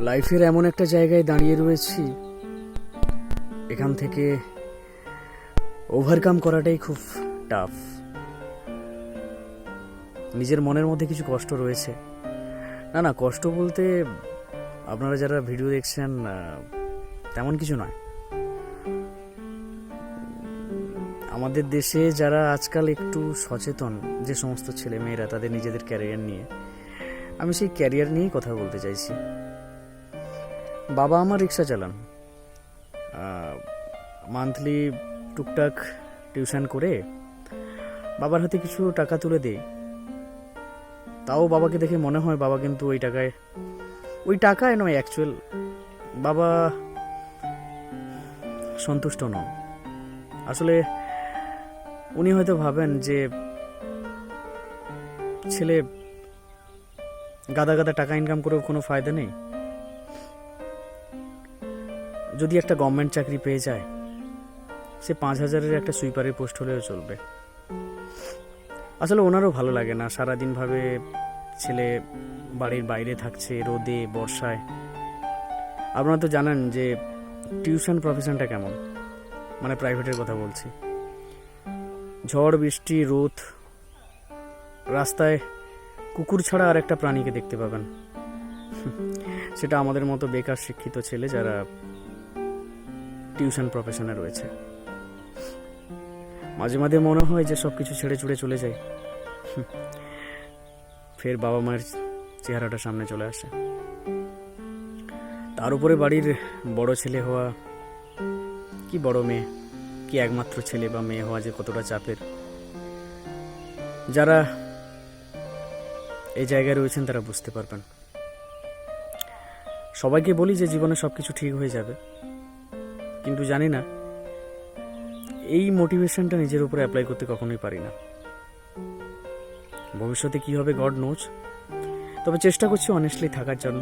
লাইফের এমন একটা জায়গায় দাঁড়িয়ে রয়েছি, এখান থেকে ওভারকাম করাটাই খুব টাফ। নিজের মনের মধ্যে কিছু কষ্ট রয়েছে। না, কষ্ট বলতে আপনারা যারা ভিডিও দেখছেন তেমন কিছু নয়। আমাদের দেশে যারা আজকাল একটু সচেতন, যে সমস্ত ছেলে মেয়েরা তাদের নিজেদের ক্যারিয়ার নিয়ে, আমি সেই ক্যারিয়ার নিয়েই কথা বলতে চাইছি। বাবা আমার রিক্সা চালান, মান্থলি টুকটাক টিউশন করে বাবার হাতে কিছু টাকা তুলে দেই। তাও বাবাকে দেখে মনে হয় বাবা কিন্তু ওই টাকায় নয়, অ্যাকচুয়াল বাবা সন্তুষ্ট নন। আসলে উনি হয়তো ভাবেন যে ছেলে গাদা গাদা টাকা ইনকাম করেও কোনো ফায়দা নেই, যদি একটা গভর্নমেন্ট চাকরি পেয়ে যায় সে 5,000-এর একটা সুইপারের পোস্ট হলেও চলবে। আসলে ওনারও ভালো লাগে না সারাদিন ভাবে ছেলে বাড়ির বাইরে থাকছে রোদে বর্ষায়। আপনারা তো জানেন যে টিউশন প্রফেশনটা কেমন, মানে প্রাইভেটের কথা বলছি। ঝড় বৃষ্টি রোদ, রাস্তায় কুকুর ছাড়া আর একটা প্রাণীকে দেখতে পাবেন, সেটা আমাদের মতো বেকার শিক্ষিত ছেলে যারা টিউশন প্রফেশনে রয়েছে। মাঝে মাঝে মনে হয় যে সব কিছু ছেড়ে ছুড়ে চলে যায়, ফের বাবা মায়ের চেহারাটা সামনে চলে আসে। তার উপরে বাড়ির বড় ছেলে হওয়া, কি বড় মেয়ে, কি একমাত্র ছেলে বা মেয়ে হওয়া যে কতটা চাপের। যারা এই জায়গায় রয়েছেন তারা বুঝতে পারবেন। সবাইকে বলি যে জীবনে সবকিছু ঠিক হয়ে যাবে, কিন্তু জানি না এই মোটিভেশনটা নিজের উপরে অ্যাপ্লাই করতে কখনোই পারি না। ভবিষ্যতে কি হবে গড নোজ, তবে চেষ্টা করছি অনেস্টলি থাকার জন্য।